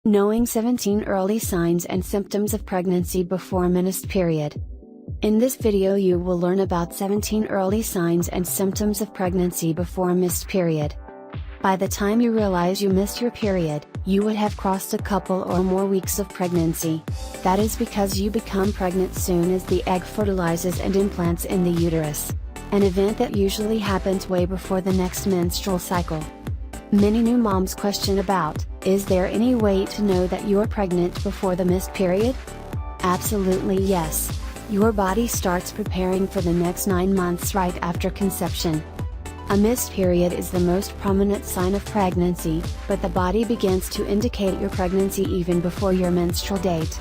Knowing 17 early signs and symptoms of pregnancy before menstrual period. In this video you will learn about 17 early signs and symptoms of pregnancy before menstrual period. By the time you realize you missed your period, you would have crossed a couple or more weeks of pregnancy. That is because you become pregnant soon as the egg fertilizes and implants in the uterus. An event that usually happens way before the next menstrual cycle. Many new moms question about, is there any way to know that you're pregnant before the menstrual period? Absolutely yes. Your body starts preparing for the next 9 months right after conception. A menstrual period is the most prominent sign of pregnancy, but the body begins to indicate your pregnancy even before your menstrual date.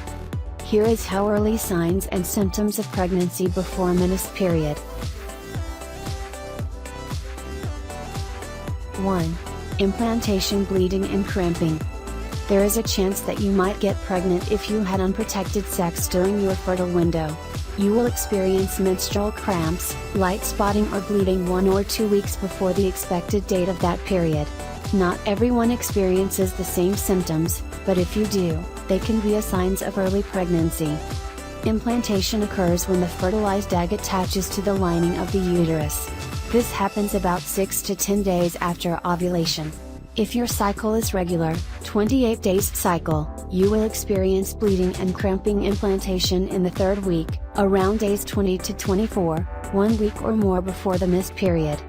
Here is how early signs and symptoms of pregnancy before menstrual period. 1. Implantation bleeding and cramping. There is a chance that you might get pregnant if you had unprotected sex during your fertile window. You will experience menstrual cramps, light spotting or bleeding 1 or 2 weeks before the expected date of that period. Not everyone experiences the same symptoms, but if you do, they can be a signs of early pregnancy. Implantation occurs when the fertilized egg attaches to the lining of the uterus. This happens about 6 to 10 days after ovulation. If your cycle is regular, 28 days cycle, you will experience bleeding and cramping implantation in the 3rd week, around days 20 to 24, 1 week or more before the menstrual period.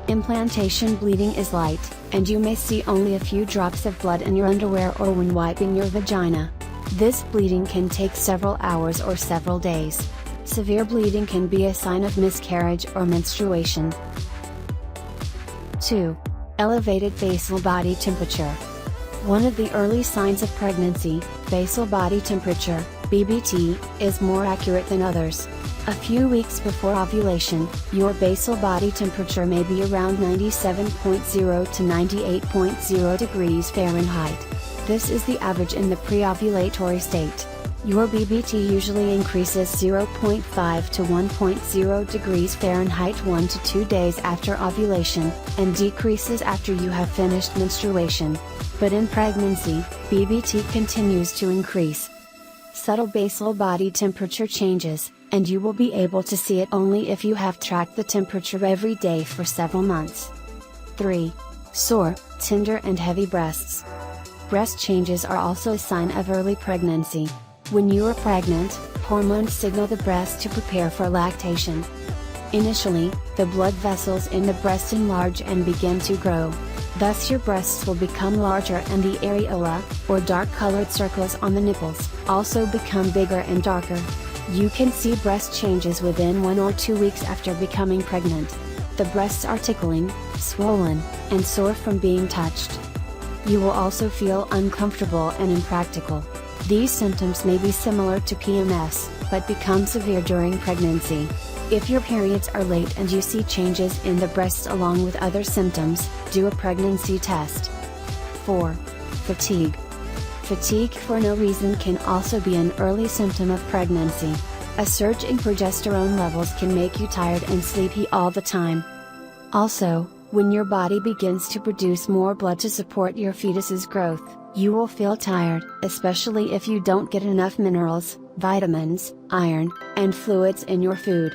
Implantation bleeding is light, and you may see only a few drops of blood in your underwear or when wiping your vagina. This bleeding can take several hours or several days. Severe bleeding can be a sign of miscarriage or menstruation. 2. Elevated basal body temperature. One of the early signs of pregnancy, basal body temperature, BBT, is more accurate than others. A few weeks before ovulation, your basal body temperature may be around 97.0 to 98.0 degrees Fahrenheit. This is the average in the pre-ovulatory state. Your BBT usually increases 0.5 to 1.0 degrees Fahrenheit 1 to 2 days after ovulation, and decreases after you have finished menstruation. But in pregnancy, BBT continues to increase. Subtle basal body temperature changes, and you will be able to see it only if you have tracked the temperature every day for several months. 3. Sore, tender and heavy breasts. Breast changes are also a sign of early pregnancy. When you are pregnant, hormones signal the breast to prepare for lactation. Initially, the blood vessels in the breast enlarge and begin to grow. Thus your breasts will become larger and the areola, or dark-colored circles on the nipples, also become bigger and darker. You can see breast changes within 1 or 2 weeks after becoming pregnant. The breasts are tickling, swollen, and sore from being touched. You will also feel uncomfortable and impractical. These symptoms may be similar to PMS, but become severe during pregnancy. If your periods are late and you see changes in the breasts along with other symptoms, do a pregnancy test. 4. Fatigue. Fatigue for no reason can also be an early symptom of pregnancy. A surge in progesterone levels can make you tired and sleepy all the time. Also, when your body begins to produce more blood to support your fetus's growth, you will feel tired, especially if you don't get enough minerals, vitamins, iron, and fluids in your food.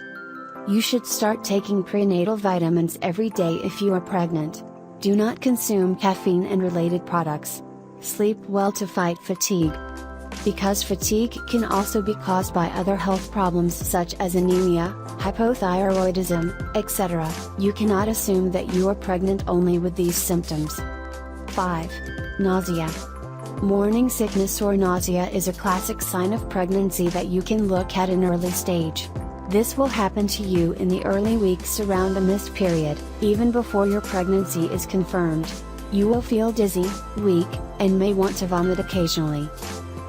You should start taking prenatal vitamins every day if you are pregnant. Do not consume caffeine and related products. Sleep well to fight fatigue. Because fatigue can also be caused by other health problems such as anemia, hypothyroidism, etc., you cannot assume that you are pregnant only with these symptoms. 5. Nausea. Morning sickness or nausea is a classic sign of pregnancy that you can look at in early stage. This will happen to you in the early weeks around the menstrual period, even before your pregnancy is confirmed. You will feel dizzy, weak, and may want to vomit occasionally.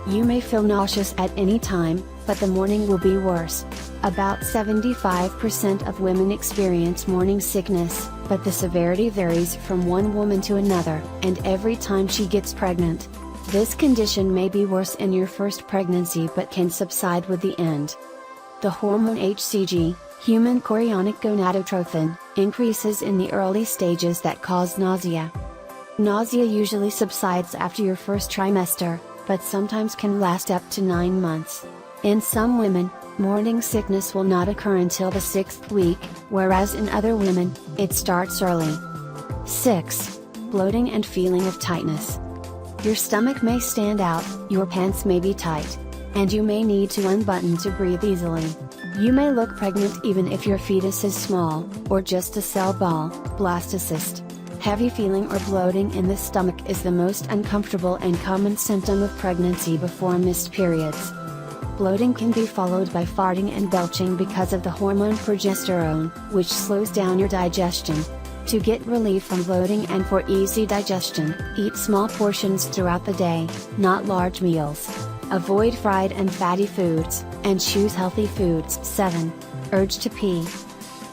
You may feel nauseous at any time, but the morning will be worse. About 75% of women experience morning sickness, but the severity varies from one woman to another, and every time she gets pregnant. This condition may be worse in your first pregnancy but can subside with the end. The hormone HCG, human chorionic gonadotrophin, increases in the early stages that cause nausea. Nausea usually subsides after your first trimester, but sometimes can last up to 9 months. In some women, morning sickness will not occur until the 6th week, whereas in other women, it starts early. 6. Bloating and feeling of tightness. Your stomach may stand out, your pants may be tight, and you may need to unbutton to breathe easily. You may look pregnant even if your fetus is small, or just a cell ball, blastocyst. Heavy feeling or bloating in the stomach is the most uncomfortable and common symptom of pregnancy before missed periods. Bloating can be followed by farting and belching because of the hormone progesterone, which slows down your digestion. To get relief from bloating and for easy digestion, eat small portions throughout the day, not large meals. Avoid fried and fatty foods, and choose healthy foods. 7. Urge to pee.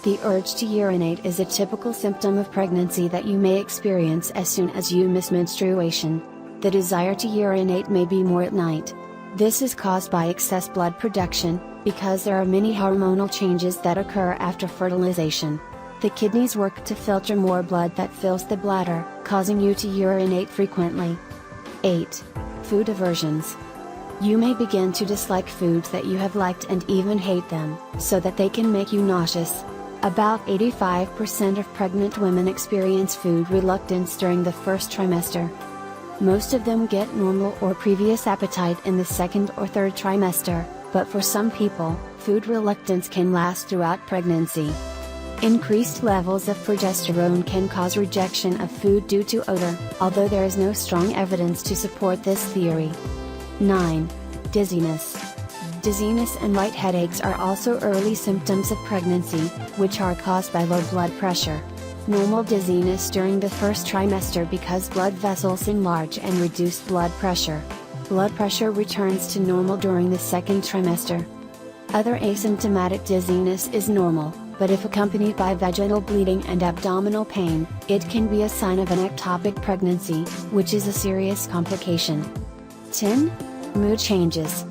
The urge to urinate is a typical symptom of pregnancy that you may experience as soon as you miss menstruation. The desire to urinate may be more at night. This is caused by excess blood production, because there are many hormonal changes that occur after fertilization. The kidneys work to filter more blood that fills the bladder, causing you to urinate frequently. 8. Food aversions. You may begin to dislike foods that you have liked and even hate them, so that they can make you nauseous. About 85% of pregnant women experience food reluctance during the first trimester. Most of them get normal or previous appetite in the second or third trimester, but for some people, food reluctance can last throughout pregnancy. Increased levels of progesterone can cause rejection of food due to odor, although there is no strong evidence to support this theory. 9. Dizziness. Dizziness and light headaches are also early symptoms of pregnancy, which are caused by low blood pressure. Normal dizziness during the first trimester because blood vessels enlarge and reduce blood pressure. Blood pressure returns to normal during the second trimester. Other asymptomatic dizziness is normal, but if accompanied by vaginal bleeding and abdominal pain, it can be a sign of an ectopic pregnancy, which is a serious complication. 10. Mood changes.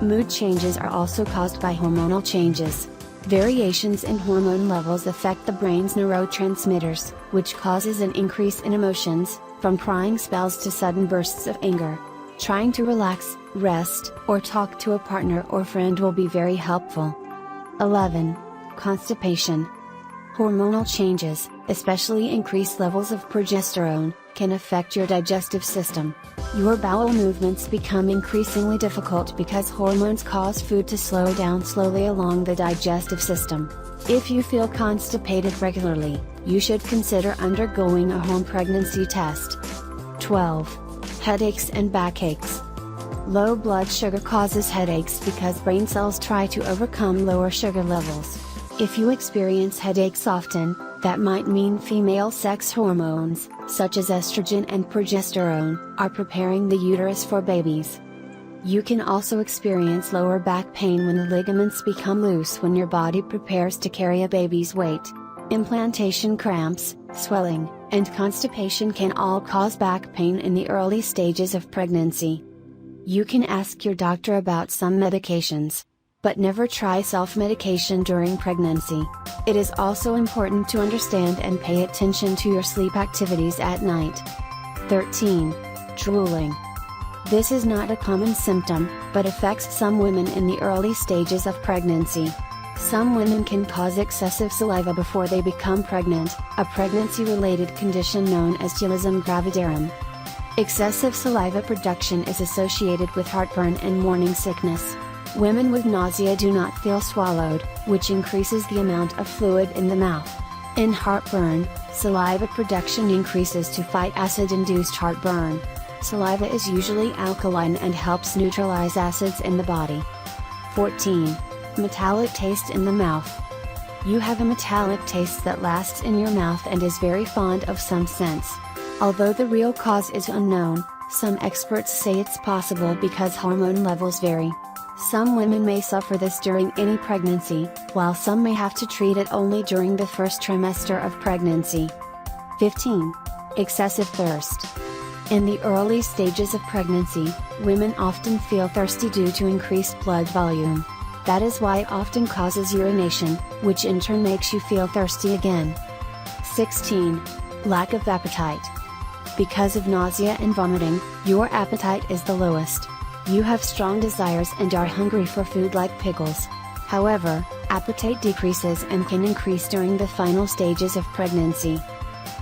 Mood changes are also caused by hormonal changes. Variations in hormone levels affect the brain's neurotransmitters, which causes an increase in emotions, from crying spells to sudden bursts of anger. Trying to relax, rest, or talk to a partner or friend will be very helpful. 11. Constipation. Hormonal changes, especially increased levels of progesterone, can affect your digestive system. Your bowel movements become increasingly difficult because hormones cause food to slow down slowly along the digestive system. If you feel constipated regularly, you should consider undergoing a home pregnancy test. 12. Headaches and backaches. Low blood sugar causes headaches because brain cells try to overcome lower sugar levels. If you experience headaches often, that might mean female sex hormones, such as estrogen and progesterone, are preparing the uterus for babies. You can also experience lower back pain when the ligaments become loose when your body prepares to carry a baby's weight. Implantation cramps, swelling, and constipation can all cause back pain in the early stages of pregnancy. You can ask your doctor about some medications, but never try self-medication during pregnancy. It is also important to understand and pay attention to your sleep activities at night. 13. Drooling. This is not a common symptom, but affects some women in the early stages of pregnancy. Some women can cause excessive saliva before they become pregnant, a pregnancy-related condition known as telism gravidarum. Excessive saliva production is associated with heartburn and morning sickness. Women with nausea do not feel swallowed, which increases the amount of fluid in the mouth. In heartburn, saliva production increases to fight acid-induced heartburn. Saliva is usually alkaline and helps neutralize acids in the body. 14. Metallic taste in the mouth. You have a metallic taste that lasts in your mouth and is very fond of some scents. Although the real cause is unknown, some experts say it's possible because hormone levels vary. Some women may suffer this during any pregnancy, while some may have to treat it only during the first trimester of pregnancy. 15. Excessive thirst. In the early stages of pregnancy, women often feel thirsty due to increased blood volume. That is why it often causes urination, which in turn makes you feel thirsty again. 16. Lack of appetite. Because of nausea and vomiting, your appetite is the lowest. You have strong desires and are hungry for food like pickles. However, appetite decreases and can increase during the final stages of pregnancy.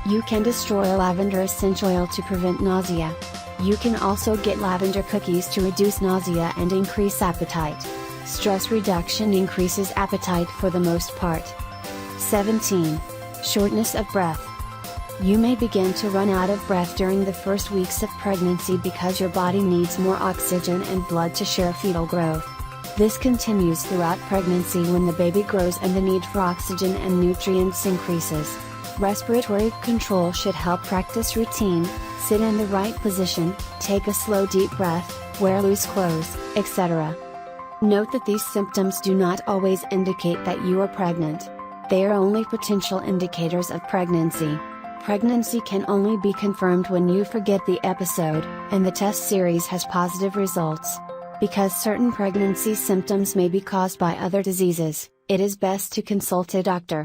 You can destroy lavender essential oil to prevent nausea. You can also get lavender cookies to reduce nausea and increase appetite. Stress reduction increases appetite for the most part. 17. Shortness of breath. You may begin to run out of breath during the first weeks of pregnancy because your body needs more oxygen and blood to share fetal growth. This continues throughout pregnancy when the baby grows and the need for oxygen and nutrients increases. Respiratory control should help practice routine, sit in the right position, take a slow deep breath, wear loose clothes, etc. Note that these symptoms do not always indicate that you are pregnant. They are only potential indicators of pregnancy. Pregnancy can only be confirmed when you forget the episode, and the test series has positive results. Because certain pregnancy symptoms may be caused by other diseases, it is best to consult a doctor.